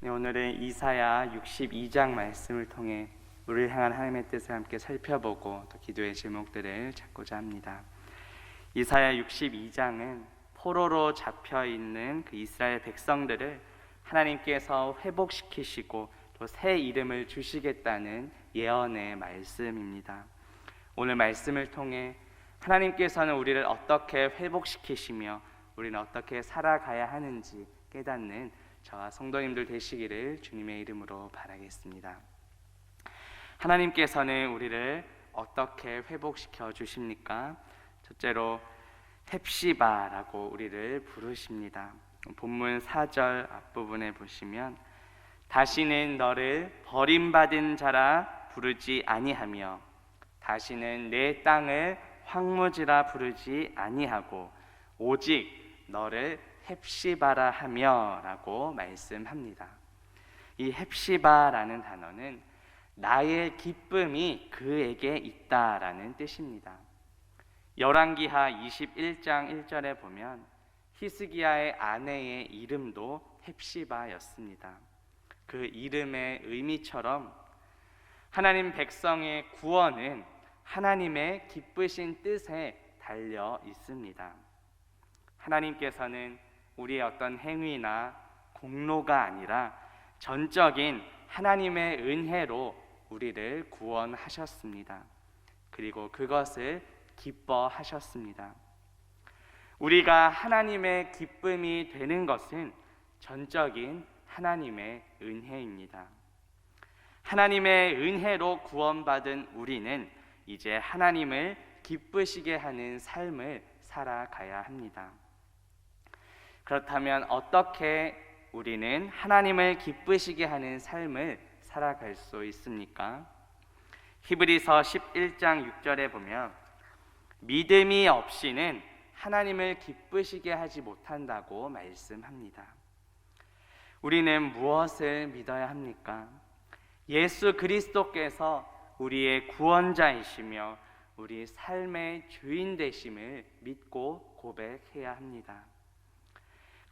네, 오늘은 이사야 62장 말씀을 통해 우리를 향한 하나님의 뜻을 함께 살펴보고 또 기도의 제목들을 찾고자 합니다. 이사야 62장은 포로로 잡혀 있는 그 이스라엘 백성들을 하나님께서 회복시키시고 또 새 이름을 주시겠다는 예언의 말씀입니다. 오늘 말씀을 통해 하나님께서는 우리를 어떻게 회복시키시며 우리는 어떻게 살아가야 하는지 깨닫는 저와 성도님들 되시기를 주님의 이름으로 바라겠습니다. 하나님께서는 우리를 어떻게 회복시켜 주십니까? 첫째로 헵시바라고 우리를 부르십니다. 본문 4절 앞부분에 보시면 다시는 너를 버림받은 자라 부르지 아니하며 다시는 내 땅을 황무지라 부르지 아니하고 오직 너를 헵시바라 하며 라고 말씀합니다. 이 헵시바라는 단어는 나의 기쁨이 그에게 있다라는 뜻입니다. 열왕기하 21장 1절에 보면 히스기야의 아내의 이름도 헵시바였습니다. 그 이름의 의미처럼 하나님 백성의 구원은 하나님의 기쁘신 뜻에 달려 있습니다. 하나님께서는 우리의 어떤 행위나 공로가 아니라 전적인 하나님의 은혜로 우리를 구원하셨습니다. 그리고 그것을 기뻐하셨습니다. 우리가 하나님의 기쁨이 되는 것은 전적인 하나님의 은혜입니다. 하나님의 은혜로 구원받은 우리는 이제 하나님을 기쁘시게 하는 삶을 살아가야 합니다. 그렇다면 어떻게 우리는 하나님을 기쁘시게 하는 삶을 살아갈 수 있습니까? 히브리서 11장 6절에 보면 믿음이 없이는 하나님을 기쁘시게 하지 못한다고 말씀합니다. 우리는 무엇을 믿어야 합니까? 예수 그리스도께서 우리의 구원자이시며 우리 삶의 주인 되심을 믿고 고백해야 합니다.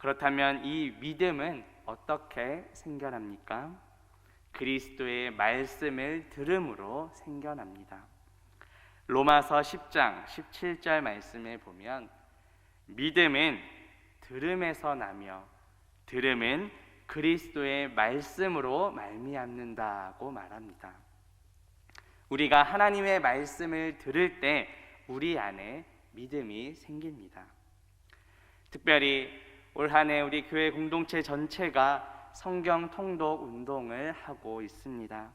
그렇다면 이 믿음은 어떻게 생겨납니까? 그리스도의 말씀을 들음으로 생겨납니다. 로마서 10장 17절 말씀에 보면 믿음은 들음에서 나며 들음은 그리스도의 말씀으로 말미암는다고 말합니다. 우리가 하나님의 말씀을 들을 때 우리 안에 믿음이 생깁니다. 특별히 올 한 해 우리 교회 공동체 전체가 성경 통독 운동을 하고 있습니다.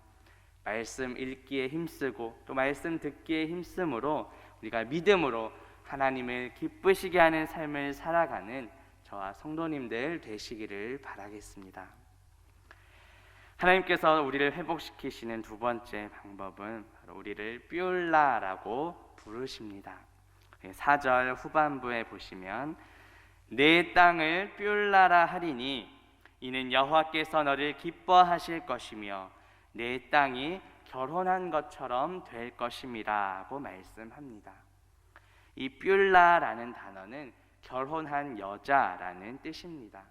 말씀 읽기에 힘쓰고 또 말씀 듣기에 힘쓰므로 우리가 믿음으로 하나님을 기쁘시게 하는 삶을 살아가는 저와 성도님들 되시기를 바라겠습니다. 하나님께서 우리를 회복시키시는 두 번째 방법은 바로 우리를 뷸라라고 부르십니다. 4절 후반부에 보시면 내 땅을 뷸라라 하리니 이는 여호와께서 너를 기뻐하실 것이며 내 땅이 결혼한 것처럼 될 것임이라고 말씀합니다. 이 뷸라라는 단어는 결혼한 여자라는 뜻입니다.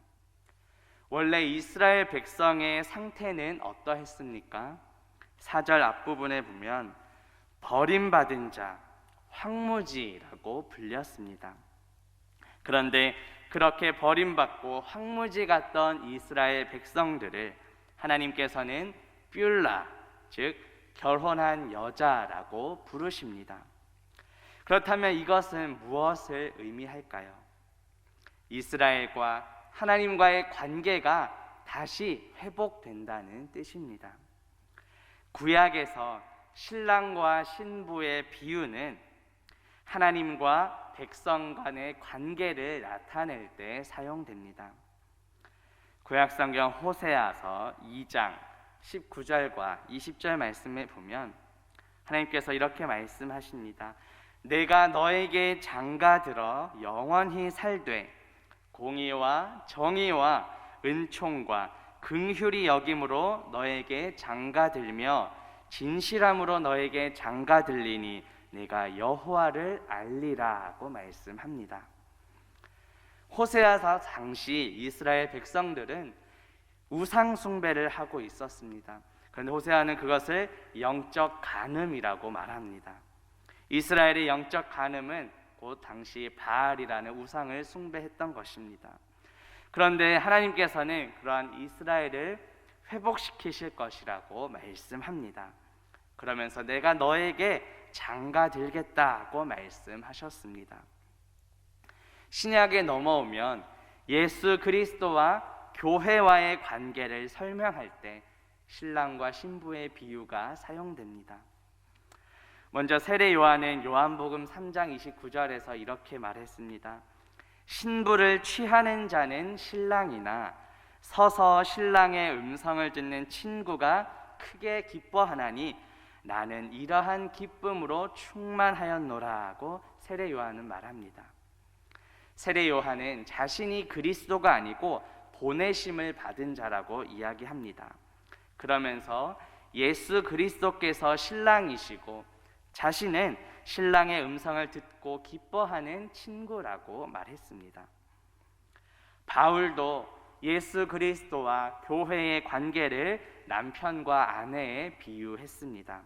원래 이스라엘 백성의 상태는 어떠했습니까? 4절 앞부분에 보면 버림받은 자, 황무지라고 불렸습니다. 그런데 그렇게 버림받고 황무지 같던 이스라엘 백성들을 하나님께서는 뷸라, 즉 결혼한 여자라고 부르십니다. 그렇다면 이것은 무엇을 의미할까요? 이스라엘과 하나님과의 관계가 다시 회복된다는 뜻입니다. 구약에서 신랑과 신부의 비유는 하나님과 백성 간의 관계를 나타낼 때 사용됩니다. 구약성경 호세아서 2장 19절과 20절 말씀에 보면 하나님께서 이렇게 말씀하십니다. 내가 너에게 장가들어 영원히 살되 공의와 정의와 은총과 긍휼히 여김으로 너에게 장가들며 진실함으로 너에게 장가들리니 내가 여호와를 알리라고 말씀합니다. 호세아서 당시 이스라엘 백성들은 우상 숭배를 하고 있었습니다. 그런데 호세아는 그것을 영적 간음이라고 말합니다. 이스라엘의 영적 간음은 곧 당시 바알이라는 우상을 숭배했던 것입니다. 그런데 하나님께서는 그러한 이스라엘을 회복시키실 것이라고 말씀합니다. 그러면서 내가 너에게 장가 들겠다고 말씀하셨습니다. 신약에 넘어오면 예수 그리스도와 교회와의 관계를 설명할 때 신랑과 신부의 비유가 사용됩니다. 먼저 세례 요한은 요한복음 3장 29절에서 이렇게 말했습니다. 신부를 취하는 자는 신랑이나 서서 신랑의 음성을 듣는 친구가 크게 기뻐하나니 나는 이러한 기쁨으로 충만하였노라고 세례 요한은 말합니다. 세례 요한은 자신이 그리스도가 아니고 보내심을 받은 자라고 이야기합니다. 그러면서 예수 그리스도께서 신랑이시고 자신은 신랑의 음성을 듣고 기뻐하는 친구라고 말했습니다. 바울도 예수 그리스도와 교회의 관계를 남편과 아내에 비유했습니다.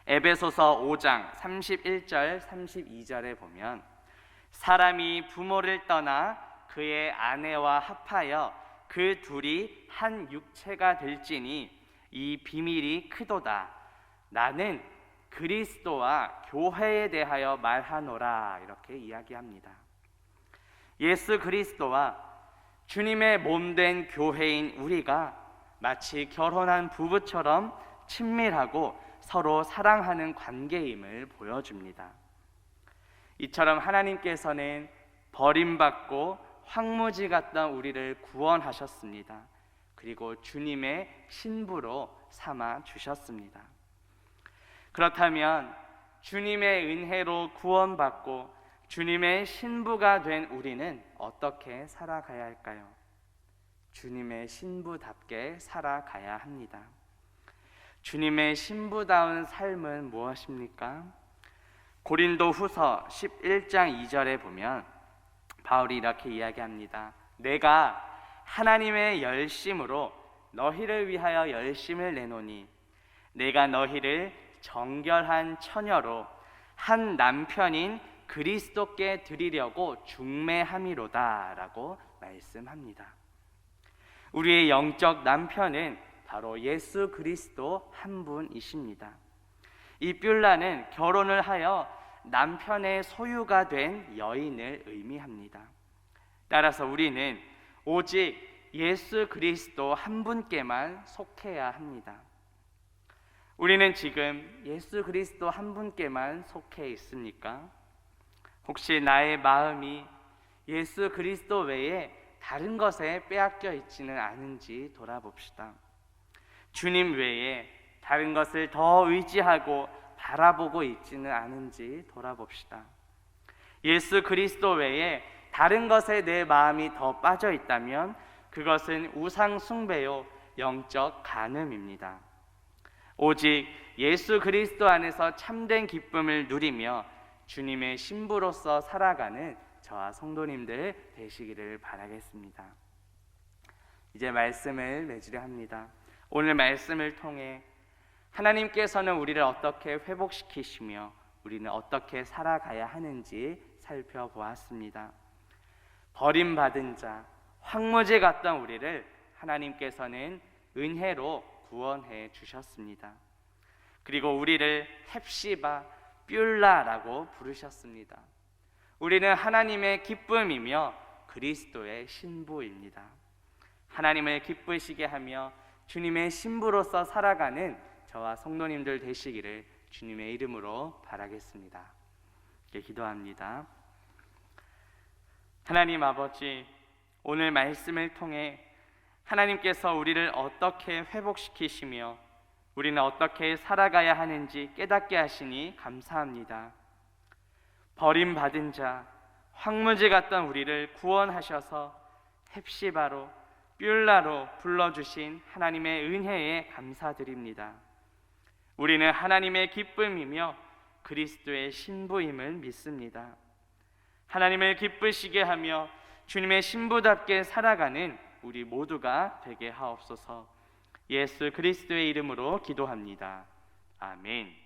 에베소서 5장 31절 32절에 보면 사람이 부모를 떠나 그의 아내와 합하여 그 둘이 한 육체가 될지니 이 비밀이 크도다. 나는 그리스도와 교회에 대하여 말하노라. 이렇게 이야기합니다. 예수 그리스도와 주님의 몸된 교회인 우리가 마치 결혼한 부부처럼 친밀하고 서로 사랑하는 관계임을 보여줍니다. 이처럼 하나님께서는 버림받고 황무지 같던 우리를 구원하셨습니다. 그리고 주님의 신부로 삼아 주셨습니다. 그렇다면 주님의 은혜로 구원받고 주님의 신부가 된 우리는 어떻게 살아가야 할까요? 주님의 신부답게 살아가야 합니다. 주님의 신부다운 삶은 무엇입니까? 고린도 후서 11장 2절에 보면 바울이 이렇게 이야기합니다. 내가 하나님의 열심으로 너희를 위하여 열심을 내노니 내가 너희를 정결한 처녀로 한 남편인 그리스도께 드리려고 중매함이로다 라고 말씀합니다. 우리의 영적 남편은 바로 예수 그리스도 한 분이십니다. 이 뷸라는 결혼을 하여 남편의 소유가 된 여인을 의미합니다. 따라서 우리는 오직 예수 그리스도 한 분께만 속해야 합니다. 우리는 지금 예수 그리스도 한 분께만 속해 있습니까? 혹시 나의 마음이 예수 그리스도 외에 다른 것에 빼앗겨 있지는 않은지 돌아봅시다. 주님 외에 다른 것을 더 의지하고 바라보고 있지는 않은지 돌아봅시다. 예수 그리스도 외에 다른 것에 내 마음이 더 빠져 있다면 그것은 우상 숭배요 영적 간음입니다. 오직 예수 그리스도 안에서 참된 기쁨을 누리며 주님의 신부로서 살아가는 저와 성도님들 되시기를 바라겠습니다. 이제 말씀을 맺으려 합니다. 오늘 말씀을 통해 하나님께서는 우리를 어떻게 회복시키시며 우리는 어떻게 살아가야 하는지 살펴보았습니다. 버림받은 자, 황무지 같던 우리를 하나님께서는 은혜로 구원해 주셨습니다. 그리고 우리를 헵시바, 뷸라라고 부르셨습니다. 우리는 하나님의 기쁨이며 그리스도의 신부입니다. 하나님을 기쁘시게 하며 주님의 신부로서 살아가는 저와 성도님들 되시기를 주님의 이름으로 바라겠습니다. 이렇게 기도합니다. 하나님 아버지, 오늘 말씀을 통해 하나님께서 우리를 어떻게 회복시키시며 우리는 어떻게 살아가야 하는지 깨닫게 하시니 감사합니다. 버림받은 자, 황무지 같던 우리를 구원하셔서 헵시바로, 뷸라로 불러주신 하나님의 은혜에 감사드립니다. 우리는 하나님의 기쁨이며 그리스도의 신부임을 믿습니다. 하나님을 기쁘시게 하며 주님의 신부답게 살아가는 우리 모두가 되게 하옵소서. 예수 그리스도의 이름으로 기도합니다. 아멘.